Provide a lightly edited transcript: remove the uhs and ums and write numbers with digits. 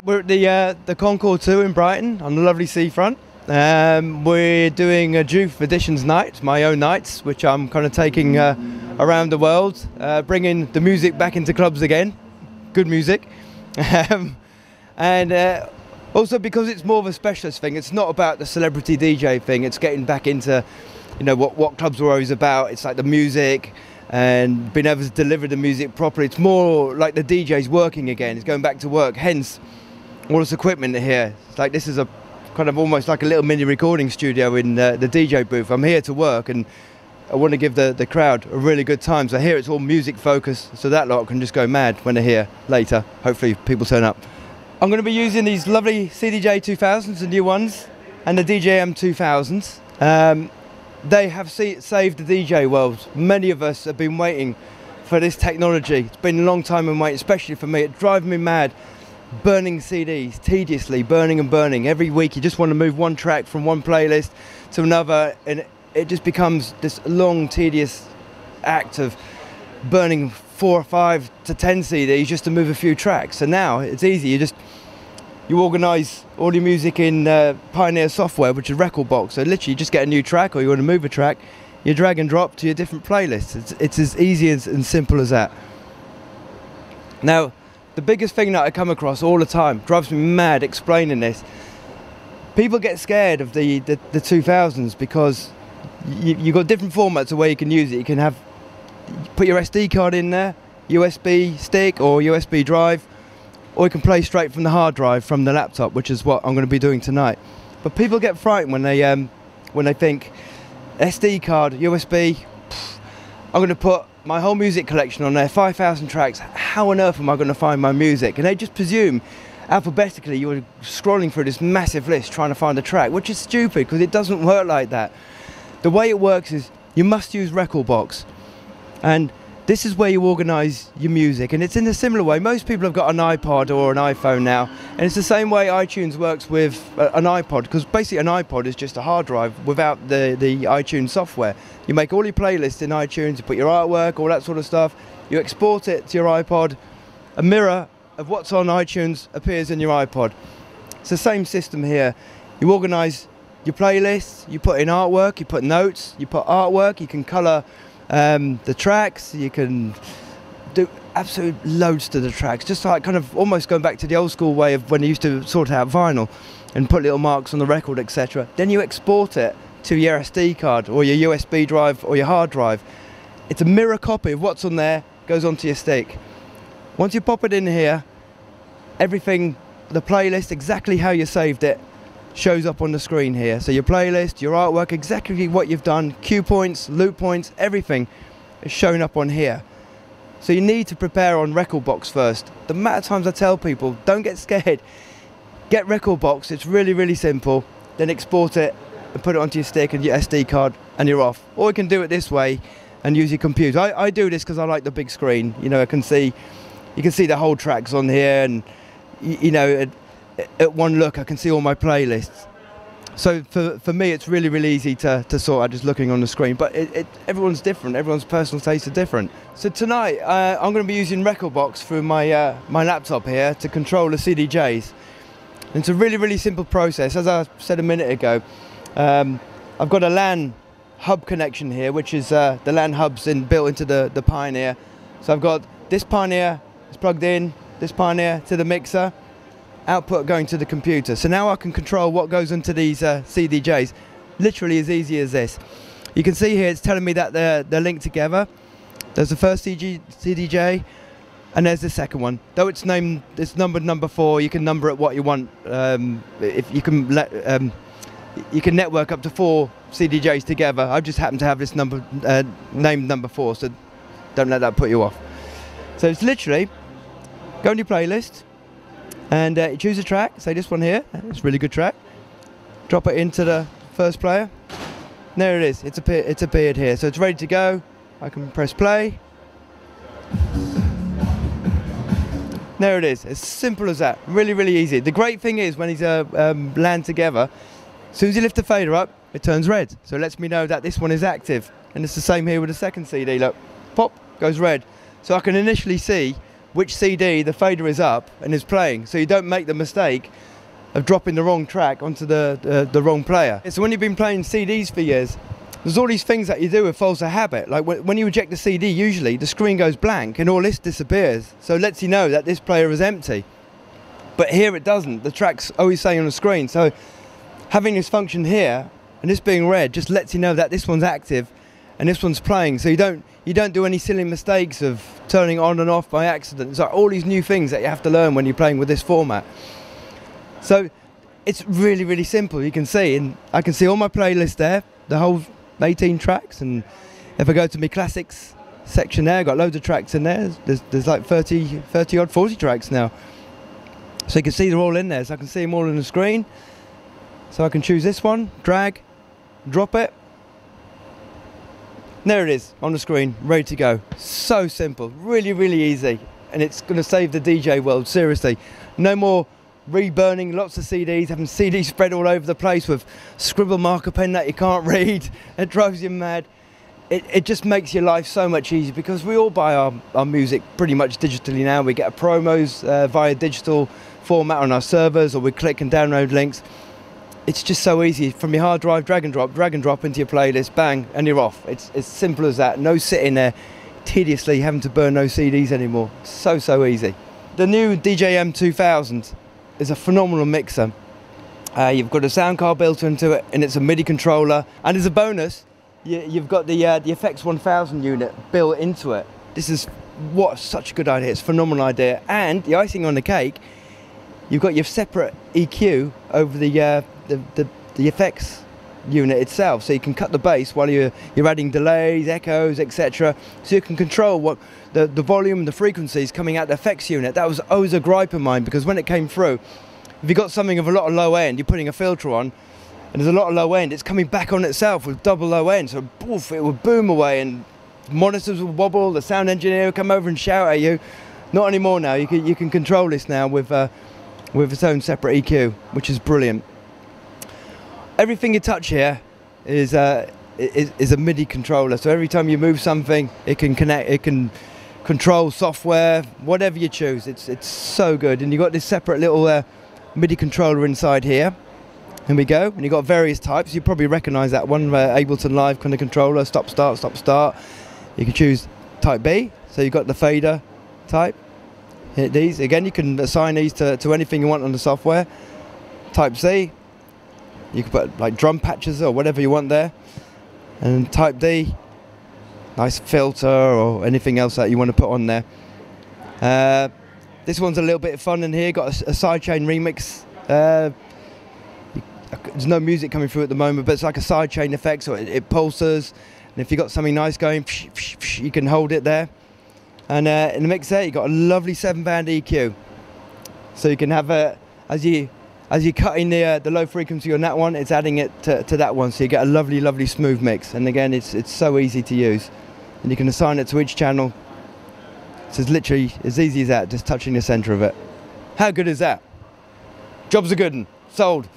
We're at the Concorde 2 in Brighton on the lovely seafront. We're doing a Juve Editions night, my own nights, which I'm kind of taking around the world, bringing the music back into clubs again, good music. And also because it's more of a specialist thing, it's not about the celebrity DJ thing, it's getting back into, you know, what clubs were always about. It's like the music and being able to deliver the music properly. It's more like the DJs working again, it's going back to work, hence all this equipment here. It's like this is a kind of almost like a little mini recording studio in the DJ booth. I'm here to work and I want to give the crowd a really good time. So here it's all music focused, so that lot can just go mad when they're here later. Hopefully people turn up. I'm going to be using these lovely CDJ-2000s, the new ones, and the DJM-2000s. They have saved the DJ world. Many of us have been waiting for this technology. It's been a long time in waiting, especially for me. It drives me mad. Burning CDs, tediously, burning and burning. Every week you just want to move one track from one playlist to another, and it just becomes this long, tedious act of burning 4 or 5 to 10 CDs just to move a few tracks. So now it's easy. You organise all your music in Pioneer software, which is rekordbox. So literally you just get a new track, or you want to move a track, you drag and drop to your different playlists. It's as easy and simple as that. Now, the biggest thing that I come across all the time, drives me mad explaining this, people get scared of the 2000s because you've got different formats of where you can use it. You can put your SD card in there, USB stick or USB drive, or you can play straight from the hard drive from the laptop, which is what I'm going to be doing tonight. But people get frightened when they think SD card, USB, I'm going to put my whole music collection on there, 5,000 tracks, how on earth am I going to find my music? And they just presume alphabetically you're scrolling through this massive list trying to find a track, which is stupid because it doesn't work like that. The way it works is you must use rekordbox, and this is where you organise your music, and it's in a similar way. Most people have got an iPod or an iPhone now, and it's the same way iTunes works with an iPod, because basically an iPod is just a hard drive without the iTunes software. You make all your playlists in iTunes, you put your artwork, all that sort of stuff, you export it to your iPod, a mirror of what's on iTunes appears in your iPod. It's the same system here. You organise your playlists, you put in artwork, you put notes, you put artwork, you can colour the tracks, you can do absolute loads to the tracks, just like kind of almost going back to the old school way of when you used to sort out vinyl and put little marks on the record, etc. Then you export it to your SD card or your USB drive or your hard drive. It's a mirror copy of what's on there, goes onto your stick. Once you pop it in here, everything, the playlist, exactly how you saved it, shows up on the screen here. So your playlist, your artwork, exactly what you've done, cue points, loop points, everything is showing up on here. So you need to prepare on rekordbox first. The amount of times I tell people, don't get scared, get rekordbox, it's really, really simple, then export it and put it onto your stick and your SD card and you're off. Or you can do it this way and use your computer. I do this because I like the big screen. You know, you can see the whole tracks on here, and you know, at one look I can see all my playlists. So for me it's really, really easy to sort out just looking on the screen, but everyone's different, everyone's personal tastes are different. So tonight I'm going to be using rekordbox through my my laptop here to control the CDJs. And it's a really, really simple process. As I said a minute ago, I've got a LAN hub connection here, which is the LAN hub's built into the Pioneer. So I've got this Pioneer, it's plugged in, this Pioneer to the mixer, output going to the computer. So now I can control what goes into these CDJs, literally as easy as this. You can see here it's telling me that they're linked together. There's the first CDJ and there's the second one. Though it's numbered number 4, you can number it what you want. If you can you can network up to 4 CDJs together. I just happen to have this number named number 4, so don't let that put you off. So it's literally go on your playlist, and you choose a track, say this one here, it's a really good track, drop it into the first player, and there it is, it's appeared here, so it's ready to go. I can press play, there it is, as simple as that, really, really easy. The great thing is when these LAN together, as soon as you lift the fader up, it turns red, so it lets me know that this one is active. And it's the same here with the second CD, look, pop, goes red. So I can initially see which CD the fader is up and is playing, so you don't make the mistake of dropping the wrong track onto the wrong player. So when you've been playing CDs for years, there's all these things that you do with false of habit. Like when you eject the CD, usually the screen goes blank and all this disappears. So it lets you know that this player is empty. But here it doesn't. The track's always saying on the screen. So having this function here and this being red just lets you know that this one's active and this one's playing. So you don't do any silly mistakes of turning on and off by accident. It's like all these new things that you have to learn when you're playing with this format. So it's really, really simple. You can see, and I can see all my playlists there, the whole 18 tracks. And if I go to my classics section there, I've got loads of tracks in there. There's like 30 odd, 40 tracks now. So you can see they're all in there. So I can see them all on the screen. So I can choose this one, drag, drop it. There it is on the screen, ready to go. So simple, really, really easy. And it's going to save the DJ world, seriously. No more reburning lots of CDs, having CDs spread all over the place with scribble marker pen that you can't read. It drives you mad. It just makes your life so much easier because we all buy our music pretty much digitally now. We get our promos via digital format on our servers, or we click and download links. It's just so easy. From your hard drive, drag and drop into your playlist, bang, and you're off. It's as simple as that. No sitting there tediously having to burn those CDs anymore. So easy. The new DJM-2000 is a phenomenal mixer. You've got a sound card built into it, and it's a MIDI controller. And as a bonus, you've got the Effects 1000 unit built into it. This is such a good idea. It's a phenomenal idea. And the icing on the cake, you've got your separate EQ over the effects unit itself, so you can cut the bass while you're adding delays, echoes, etc. So you can control what the volume and the frequencies coming out the effects unit. That was always a gripe of mine, because when it came through, if you got something of a lot of low end, you're putting a filter on, and there's a lot of low end, it's coming back on itself with double low end, so poof, it would boom away, and monitors would wobble, the sound engineer would come over and shout at you. Not anymore now. You can control this now with its own separate EQ, which is brilliant. Everything you touch here is a MIDI controller, so every time you move something, it can connect, it can control software, whatever you choose. It's so good. And you've got this separate little MIDI controller inside here. Here we go. And you've got various types. You probably recognise that one, Ableton Live kind of controller, stop, start, stop, start. You can choose type B, so you've got the fader type. Hit these. Again, you can assign these to anything you want on the software. Type C, you can put like drum patches or whatever you want there. And type D, nice filter or anything else that you want to put on there. This one's a little bit of fun in here. Got a sidechain remix. There's no music coming through at the moment, but it's like a sidechain effect, so it pulses. And if you've got something nice going, you can hold it there. And in the mix there, you've got a lovely 7-band EQ. So you can have as you're cutting the low frequency on that one, it's adding it to that one, so you get a lovely, lovely smooth mix. And again, it's so easy to use. And you can assign it to each channel. So it's literally as easy as that, just touching the center of it. How good is that? Job's a good one. Sold.